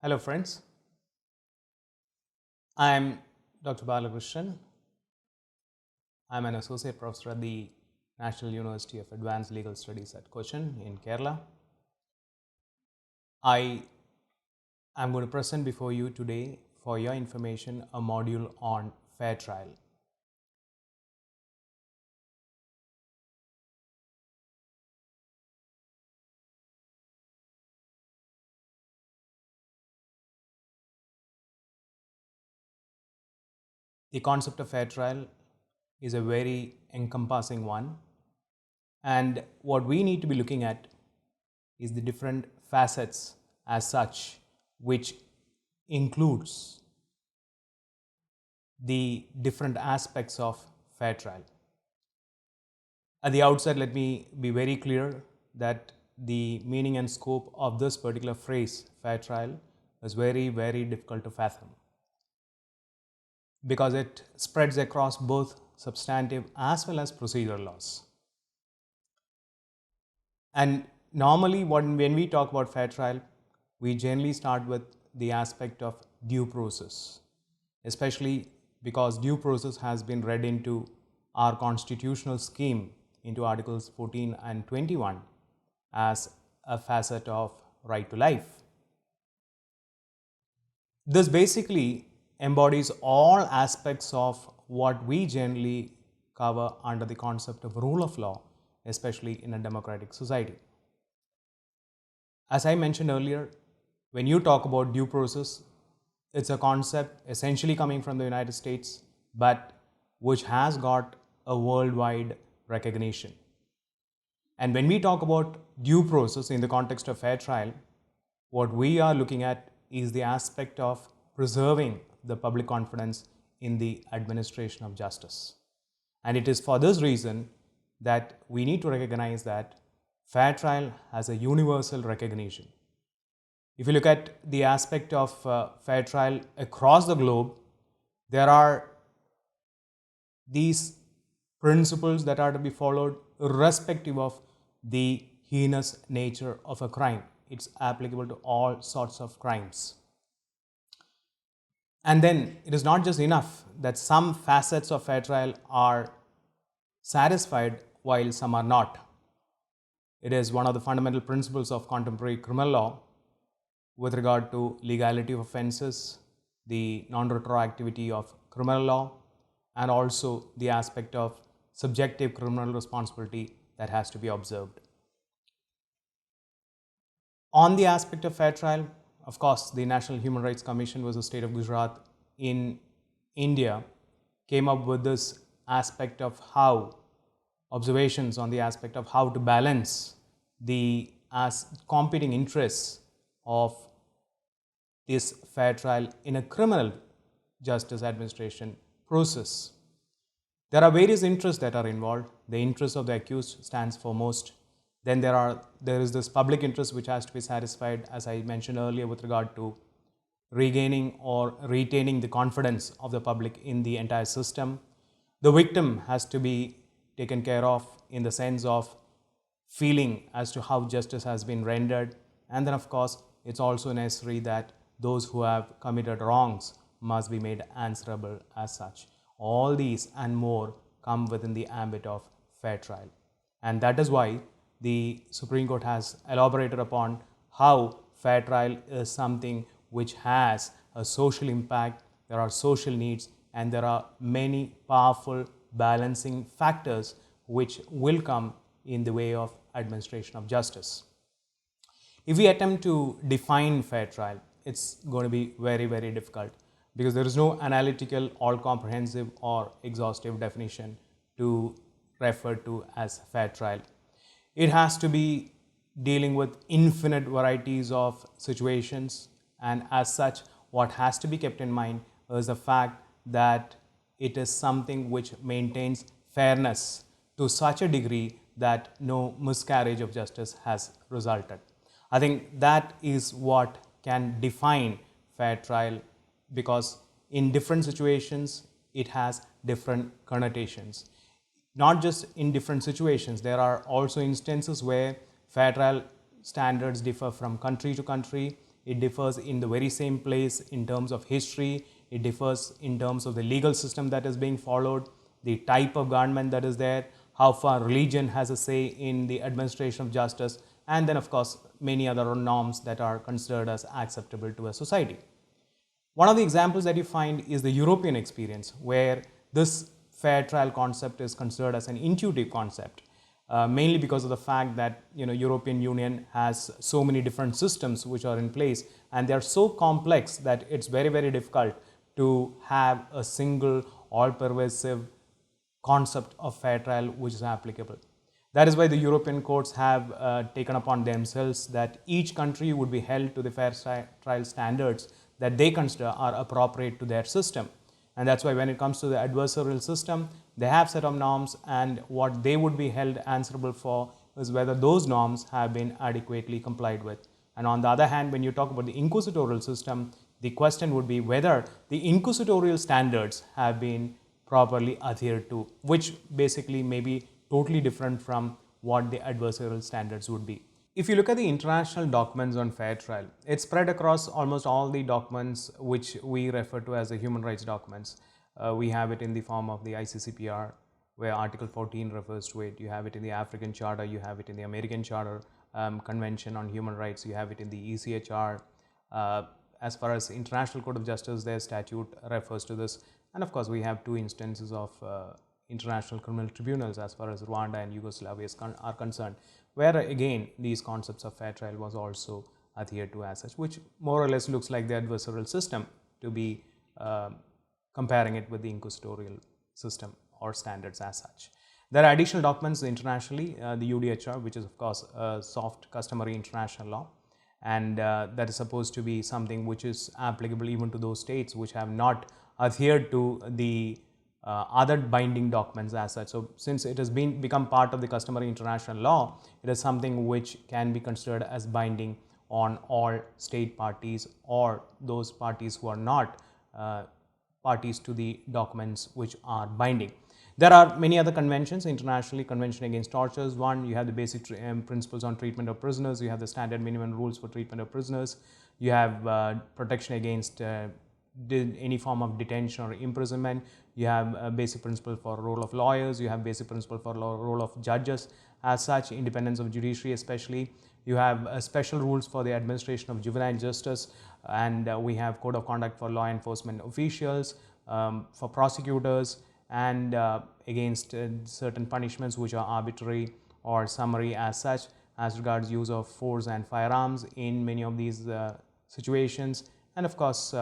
Hello friends, I am Dr. Balakrishnan. I am an associate professor at the National University of Advanced Legal Studies at Cochin in Kerala. I am going to present before you today, for your information, a module on fair trial. The concept of fair trial is a very encompassing one, and what we need to be looking at is the different facets as such, which includes the different aspects of fair trial. At the outset, let me be very clear that the meaning and scope of this particular phrase, fair trial, is very, very difficult to fathom because it spreads across both substantive as well as procedural laws. And normally, when we talk about fair trial, we generally start with the aspect of due process, especially because due process has been read into our constitutional scheme into Articles 14 and 21 as a facet of right to life. This basically embodies all aspects of what we generally cover under the concept of rule of law, especially in a democratic society. As I mentioned earlier, when you talk about due process, it's a concept essentially coming from the United States, but which has got a worldwide recognition. And when we talk about due process in the context of fair trial, what we are looking at is the aspect of preserving the public confidence in the administration of justice. And it is for this reason that we need to recognize that fair trial has a universal recognition. If you look at the aspect of fair trial across the globe, there are these principles that are to be followed irrespective of the heinous nature of a crime. It's applicable to all sorts of crimes. And then it is not just enough that some facets of fair trial are satisfied while some are not. It is one of the fundamental principles of contemporary criminal law with regard to legality of offences, the non-retroactivity of criminal law, and also the aspect of subjective criminal responsibility that has to be observed. On the aspect of fair trial, of course, the National Human Rights Commission was the state of Gujarat in India came up with this aspect of how observations on the aspect of how to balance the competing interests of this fair trial in a criminal justice administration process. There are various interests that are involved. The interest of the accused stands foremost. Then there is this public interest which has to be satisfied, as I mentioned earlier, with regard to regaining or retaining the confidence of the public in the entire system. The victim has to be taken care of in the sense of feeling as to how justice has been rendered. And then, of course, it's also necessary that those who have committed wrongs must be made answerable as such. All these and more come within the ambit of fair trial. And that is why the Supreme Court has elaborated upon how fair trial is something which has a social impact, there are social needs, and there are many powerful balancing factors which will come in the way of administration of justice. If we attempt to define fair trial, it's going to be very, very difficult because there is no analytical, all-comprehensive or exhaustive definition to refer to as fair trial. It has to be dealing with infinite varieties of situations, and as such, what has to be kept in mind is the fact that it is something which maintains fairness to such a degree that no miscarriage of justice has resulted. I think that is what can define fair trial, because in different situations it has different connotations. Not just in different situations, there are also instances where fair trial standards differ from country to country, it differs in the very same place in terms of history, it differs in terms of the legal system that is being followed, the type of government that is there, how far religion has a say in the administration of justice, and then of course many other norms that are considered as acceptable to a society. One of the examples that you find is the European experience, where this fair trial concept is considered as an intuitive concept, mainly because of the fact that European Union has so many different systems which are in place, and they are so complex that it's very, very difficult to have a single all-pervasive concept of fair trial which is applicable. That is why the European courts have taken upon themselves that each country would be held to the fair trial standards that they consider are appropriate to their system. And that's why when it comes to the adversarial system, they have set of norms, and what they would be held answerable for is whether those norms have been adequately complied with. And on the other hand, when you talk about the inquisitorial system, the question would be whether the inquisitorial standards have been properly adhered to, which basically may be totally different from what the adversarial standards would be. If you look at the international documents on fair trial, it's spread across almost all the documents which we refer to as the human rights documents. We have it in the form of the ICCPR, where Article 14 refers to it. You have it in the African Charter, you have it in the American Charter, Convention on Human Rights, you have it in the ECHR. As far as International Court of Justice, their statute refers to this. And of course, we have two instances of international criminal tribunals as far as Rwanda and Yugoslavia are concerned, where again these concepts of fair trial was also adhered to as such, which more or less looks like the adversarial system, to be comparing it with the inquisitorial system or standards as such. There are additional documents internationally, the UDHR, which is of course a soft customary international law, and that is supposed to be something which is applicable even to those states which have not adhered to the other binding documents as such. So since it has become part of the customary international law, it is something which can be considered as binding on all state parties or those parties who are not parties to the documents which are binding. There are many other conventions internationally. Convention Against Torture is one. You have the basic principles on treatment of prisoners. You have the standard minimum rules for treatment of prisoners. You have protection against any form of detention or imprisonment. You have a basic principle for role of lawyers. You have basic principle for role of judges as such, independence of judiciary especially. You have special rules for the administration of juvenile justice, and we have code of conduct for law enforcement officials, for prosecutors, and against certain punishments which are arbitrary or summary as such, as regards use of force and firearms in many of these situations. And of course,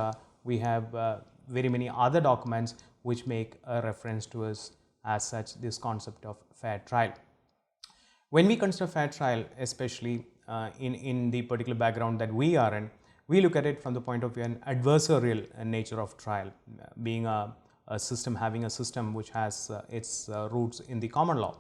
we have very many other documents which make a reference to us as such this concept of fair trial. When we consider fair trial, especially in the particular background that we are in, we look at it from the point of view an adversarial nature of trial, being a system, having a system which has its roots in the common law.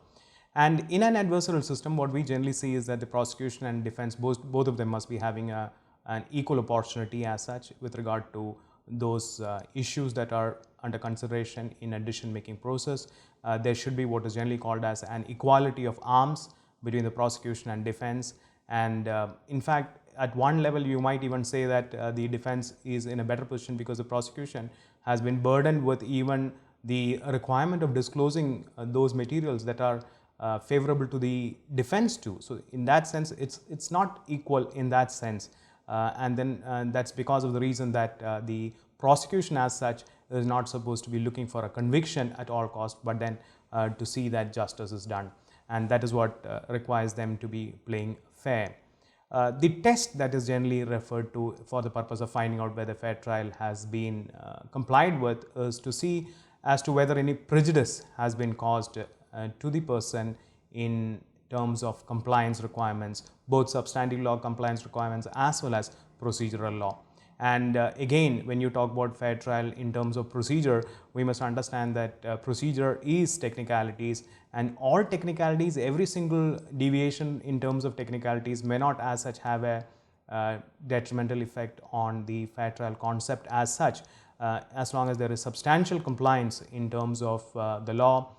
And in an adversarial system, what we generally see is that the prosecution and defense, both of them must be having an equal opportunity as such with regard to those issues that are under consideration in a decision-making process. There should be what is generally called as an equality of arms between the prosecution and defense. And in fact, at one level, you might even say that the defense is in a better position because the prosecution has been burdened with even the requirement of disclosing those materials that are favorable to the defense too. So in that sense, it's not equal in that sense. And then that's because of the reason that the prosecution as such is not supposed to be looking for a conviction at all cost, but then to see that justice is done. And that is what requires them to be playing fair. The test that is generally referred to for the purpose of finding out whether fair trial has been complied with is to see as to whether any prejudice has been caused to the person in terms of compliance requirements, both substantive law compliance requirements as well as procedural law. And again, when you talk about fair trial in terms of procedure, we must understand that procedure is technicalities, and all technicalities, every single deviation in terms of technicalities may not as such have a detrimental effect on the fair trial concept as such, as long as there is substantial compliance in terms of the law.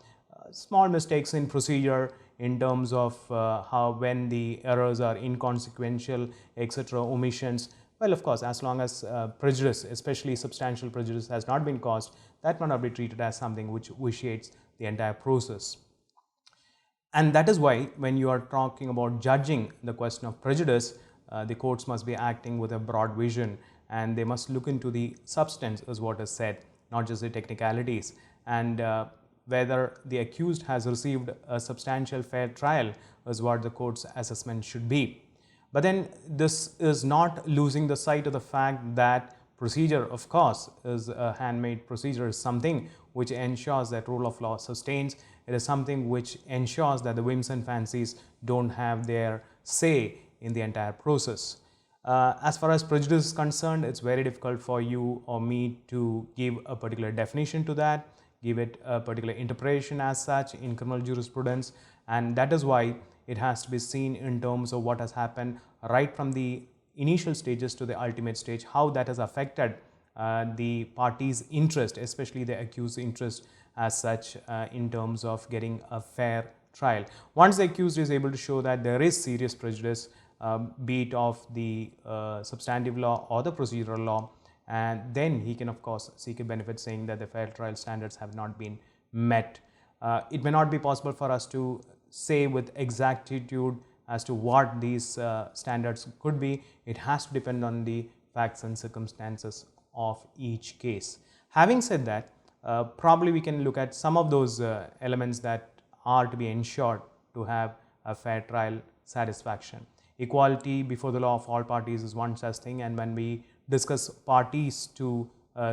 Small mistakes in procedure in terms of how when the errors are inconsequential, etc., omissions, Well, of course, as long as prejudice, especially substantial prejudice, has not been caused, that cannot be treated as something which vitiates the entire process. And that is why when you are talking about judging the question of prejudice, the courts must be acting with a broad vision, and they must look into the substance is what is said, not just the technicalities, and whether the accused has received a substantial fair trial is what the court's assessment should be. But then this is not losing the sight of the fact that procedure, of course, is a handmade procedure, is something which ensures that rule of law sustains. It is something which ensures that the whims and fancies don't have their say in the entire process. As far as prejudice is concerned, it's very difficult for you or me to give a particular definition to that, give it a particular interpretation as such in criminal jurisprudence, and that is why it has to be seen in terms of what has happened right from the initial stages to the ultimate stage, how that has affected the party's interest, especially the accused's interest as such, in terms of getting a fair trial. Once the accused is able to show that there is serious prejudice, be it of the substantive law or the procedural law, and then he can of course seek a benefit, saying that the fair trial standards have not been met. It may not be possible for us to say with exactitude as to what these standards could be. It has to depend on the facts and circumstances of each case. Having said that, probably we can look at some of those elements that are to be ensured to have a fair trial satisfaction. Equality before the law of all parties is one such thing, and when we discuss parties to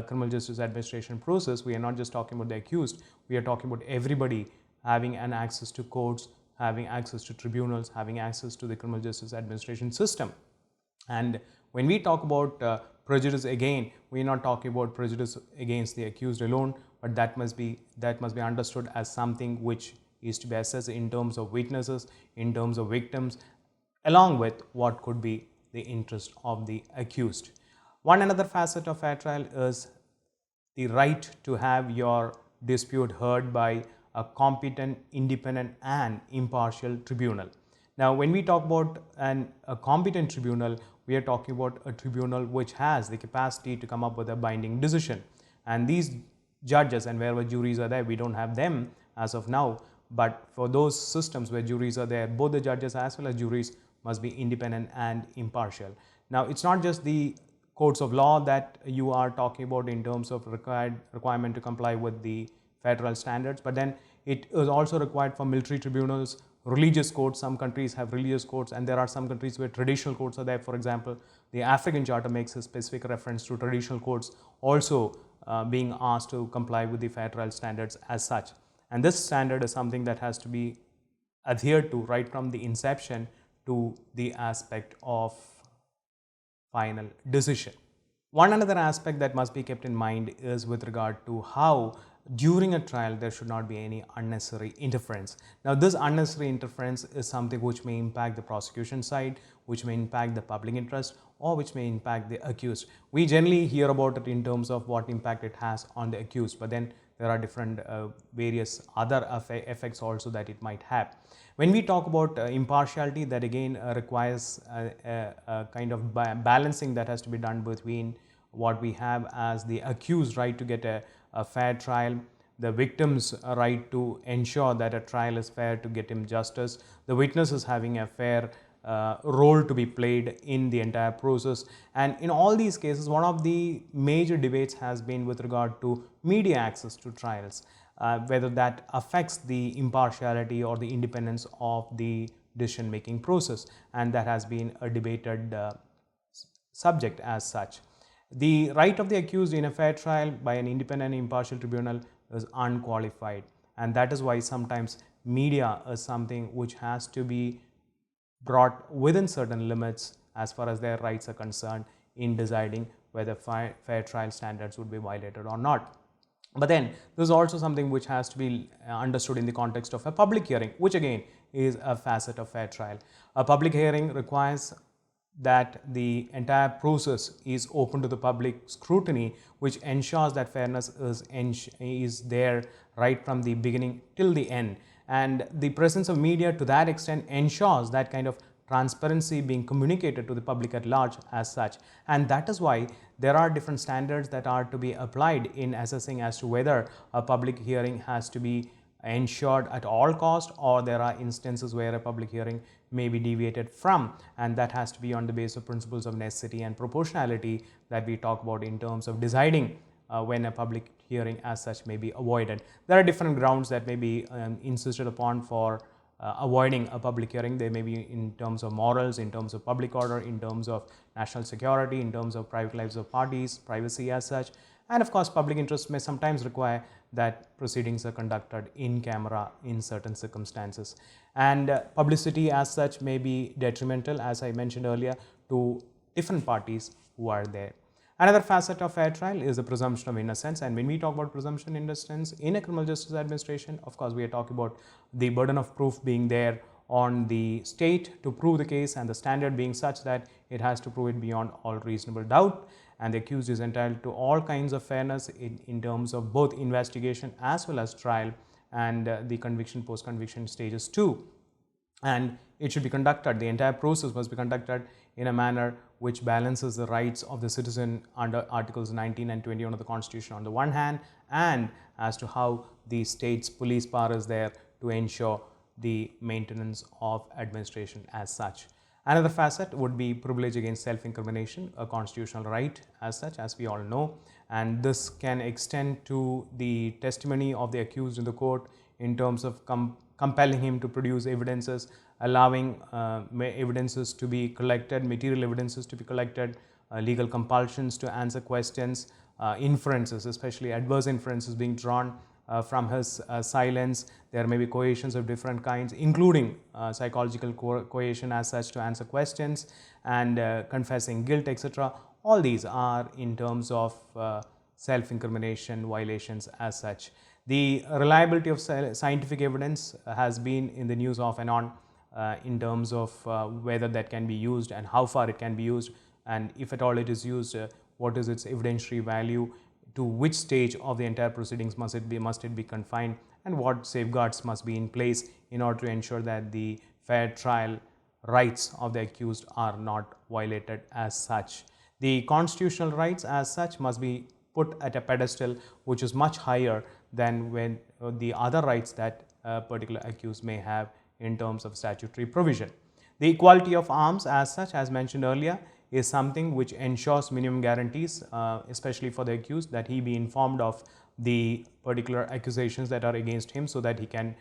criminal justice administration process, we are not just talking about the accused, we are talking about everybody having an access to courts, having access to tribunals, having access to the criminal justice administration system. And when we talk about prejudice, again, we are not talking about prejudice against the accused alone, but that must be understood as something which is to be assessed in terms of witnesses, in terms of victims, along with what could be the interest of the accused. One another facet of fair trial is the right to have your dispute heard by a competent, independent and impartial tribunal. Now, when we talk about a competent tribunal, we are talking about a tribunal which has the capacity to come up with a binding decision. And these judges, and wherever juries are there, we don't have them as of now, but for those systems where juries are there, both the judges as well as juries must be independent and impartial. Now, it's not just the courts of law that you are talking about in terms of requirement to comply with the federal standards, but then it is also required for military tribunals, religious courts. Some countries have religious courts, and there are some countries where traditional courts are there. For example, the African Charter makes a specific reference to traditional courts also being asked to comply with the federal standards as such. And this standard is something that has to be adhered to right from the inception to the aspect of final decision. One another aspect that must be kept in mind is with regard to how during a trial there should not be any unnecessary interference. Now, this unnecessary interference is something which may impact the prosecution side, which may impact the public interest, or which may impact the accused. We generally hear about it in terms of what impact it has on the accused, but then there are different various other effects also that it might have. When we talk about impartiality, that again requires a kind of balancing that has to be done between what we have as the accused right to get a fair trial, the victim's right to ensure that a trial is fair to get him justice, the witnesses having a fair role to be played in the entire process. And in all these cases, one of the major debates has been with regard to media access to trials, whether that affects the impartiality or the independence of the decision making process, and that has been a debated subject as such. The right of the accused in a fair trial by an independent and impartial tribunal is unqualified, and that is why sometimes media is something which has to be brought within certain limits as far as their rights are concerned in deciding whether fair trial standards would be violated or not. But then there's also something which has to be understood in the context of a public hearing, which again is a facet of fair trial. A public hearing requires that the entire process is open to the public scrutiny, which ensures that fairness is there right from the beginning till the end. And the presence of media to that extent ensures that kind of transparency being communicated to the public at large as such. And that is why there are different standards that are to be applied in assessing as to whether a public hearing has to be ensured at all cost, or there are instances where a public hearing may be deviated from, and that has to be on the basis of principles of necessity and proportionality that we talk about in terms of deciding when a public hearing as such may be avoided. There are different grounds that may be insisted upon for avoiding a public hearing. They may be in terms of morals, in terms of public order, in terms of national security, in terms of private lives of parties, privacy as such, and of course public interest may sometimes require that proceedings are conducted in camera in certain circumstances. And publicity as such may be detrimental, as I mentioned earlier, to different parties who are there. Another facet of fair trial is the presumption of innocence. And when we talk about presumption of innocence in a criminal justice administration, of course, we are talking about the burden of proof being there on the state to prove the case, and the standard being such that it has to prove it beyond all reasonable doubt. And the accused is entitled to all kinds of fairness in terms of both investigation as well as trial, and the conviction, post-conviction stages too. And it should be conducted, the entire process must be conducted in a manner which balances the rights of the citizen under Articles 19 and 21 of the Constitution on the one hand, and as to how the state's police power is there to ensure the maintenance of administration as such. Another facet would be privilege against self-incrimination, a constitutional right as such, as we all know, and this can extend to the testimony of the accused in the court in terms of compelling him to produce evidences, allowing evidences to be collected, material evidences to be collected, legal compulsions to answer questions, inferences, especially adverse inferences being drawn from his silence. There may be coercions of different kinds, including psychological coercion as such to answer questions, and confessing guilt, etc. All these are in terms of self-incrimination violations as such. The reliability of scientific evidence has been in the news off and on in terms of whether that can be used and how far it can be used, and if at all it is used, what is its evidentiary value, to which stage of the entire proceedings must it be confined, and what safeguards must be in place in order to ensure that the fair trial rights of the accused are not violated as such. The constitutional rights as such must be put at a pedestal which is much higher than when the other rights that a particular accused may have in terms of statutory provision. The equality of arms as such, as mentioned earlier, is something which ensures minimum guarantees, especially for the accused, that he be informed of the particular accusations that are against him so that he can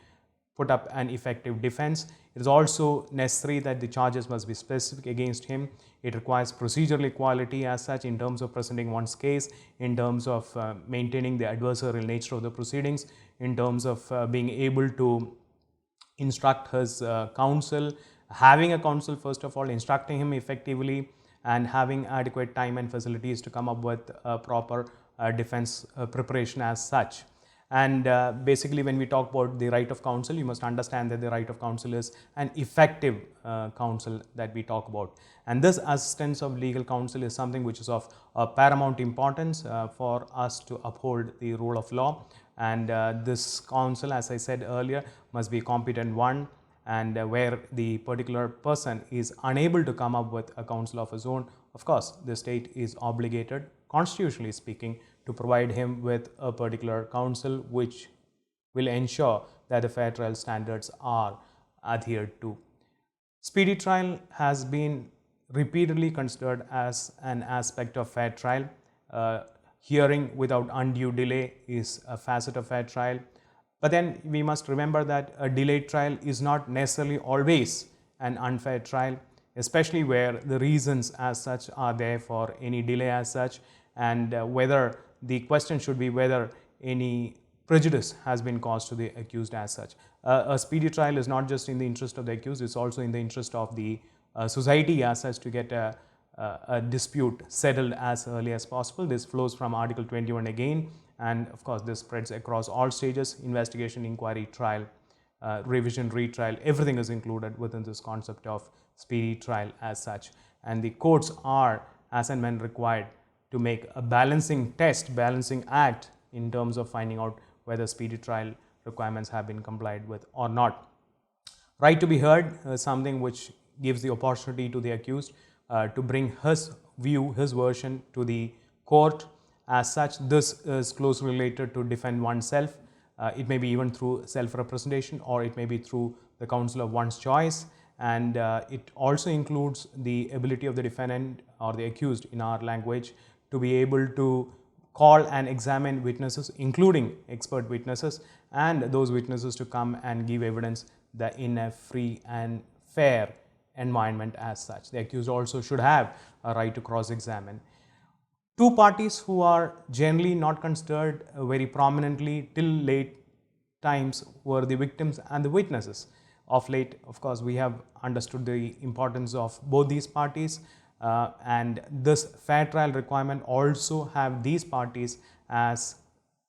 put up an effective defense. It is also necessary that the charges must be specific against him. It requires procedural equality as such in terms of presenting one's case, in terms of maintaining the adversarial nature of the proceedings, in terms of being able to instruct his counsel, having a counsel first of all, instructing him effectively, and having adequate time and facilities to come up with a proper defense preparation as such. And basically, when we talk about the right of counsel, you must understand that the right of counsel is an effective counsel that we talk about. And this assistance of legal counsel is something which is of paramount importance for us to uphold the rule of law. And this counsel, as I said earlier, must be a competent one, and where the particular person is unable to come up with a counsel of his own, of course, the state is obligated, constitutionally speaking, to provide him with a particular counsel which will ensure that the fair trial standards are adhered to. Speedy trial has been repeatedly considered as an aspect of fair trial. Hearing without undue delay is a facet of fair trial. But then we must remember that a delayed trial is not necessarily always an unfair trial, especially where the reasons as such are there for any delay as such, and whether the question should be whether any prejudice has been caused to the accused as such. A speedy trial is not just in the interest of the accused, it's also in the interest of the society as such to get a dispute settled as early as possible. This flows from Article 21 again, and of course this spreads across all stages: investigation, inquiry, trial, revision, retrial. Everything is included within this concept of speedy trial as such, and the courts are as and when required to make a balancing test, balancing act in terms of finding out whether speedy trial requirements have been complied with or not. Right to be heard is something which gives the opportunity to the accused to bring his view, his version to the court. As such, this is closely related to defend oneself. It may be even through self-representation, or it may be through the counsel of one's choice. And it also includes the ability of the defendant or the accused in our language to be able to call and examine witnesses, including expert witnesses, and those witnesses to come and give evidence in a free and fair environment as such. The accused also should have a right to cross-examine. Two parties who are generally not considered very prominently till late times were the victims and the witnesses. Of late, of course, we have understood the importance of both these parties, and this fair trial requirement also have these parties as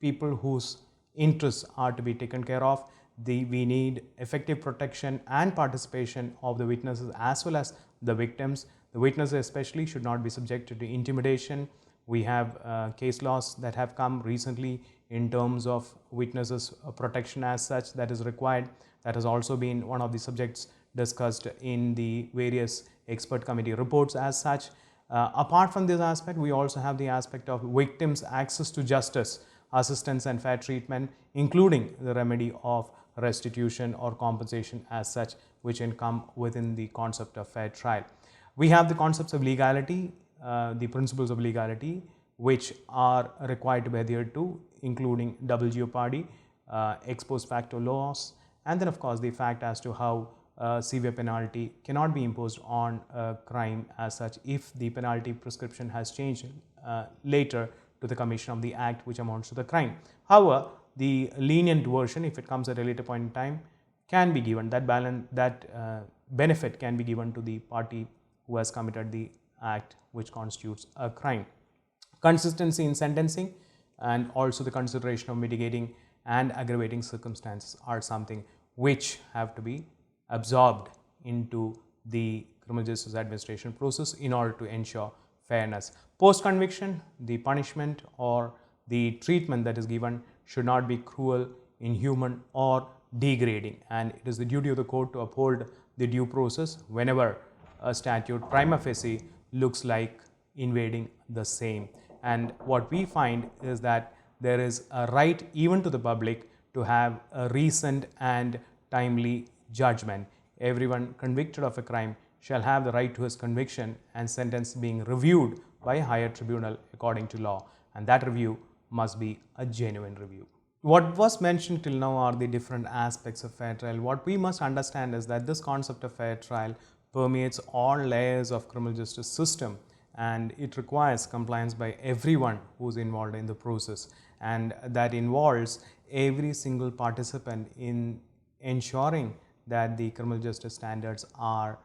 people whose interests are to be taken care of. We need effective protection and participation of the witnesses as well as the victims. The witnesses especially should not be subjected to intimidation. We have case laws that have come recently in terms of witnesses protection as such that is required. That has also been one of the subjects discussed in the various expert committee reports as such. Apart from this aspect, we also have the aspect of victims' access to justice, assistance and fair treatment, including the remedy of restitution or compensation as such, which can come within the concept of fair trial. We have the concepts of legality, the principles of legality, which are required to be adhered to, including double jeopardy, ex post facto laws, and then of course the fact as to how severe penalty cannot be imposed on a crime as such if the penalty prescription has changed later to the commission of the act which amounts to the crime. However, the lenient version, if it comes at a later point in time, can be given. That benefit can be given to the party who has committed the act which constitutes a crime. Consistency in sentencing and also the consideration of mitigating and aggravating circumstances are something which have to be absorbed into the criminal justice administration process in order to ensure fairness. Post conviction, the punishment or the treatment that is given should not be cruel, inhuman or degrading, and it is the duty of the court to uphold the due process whenever a statute prima facie looks like invading the same. And what we find is that there is a right even to the public to have a recent and timely judgment. Everyone convicted of a crime shall have the right to his conviction and sentence being reviewed by a higher tribunal according to law, and that review must be a genuine review. What was mentioned till now are the different aspects of fair trial. What we must understand is that this concept of fair trial permeates all layers of criminal justice system, and it requires compliance by everyone who is involved in the process, and that involves every single participant in ensuring that the criminal justice standards are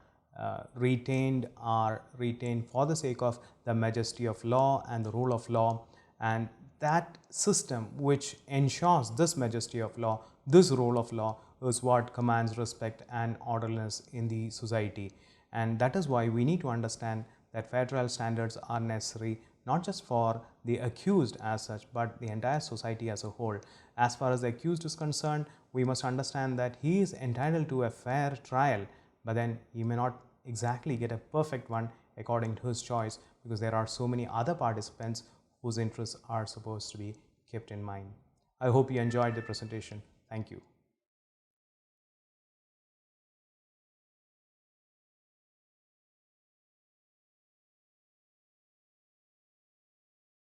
retained for the sake of the majesty of law and the rule of law. And that system which ensures this majesty of law, this rule of law, is what commands respect and orderliness in the society. And that is why we need to understand that fair trial standards are necessary not just for the accused as such, but the entire society as a whole. As far as the accused is concerned, we must understand that he is entitled to a fair trial, but then he may not exactly get a perfect one according to his choice, because there are so many other participants whose interests are supposed to be kept in mind. I hope you enjoyed the presentation. Thank you.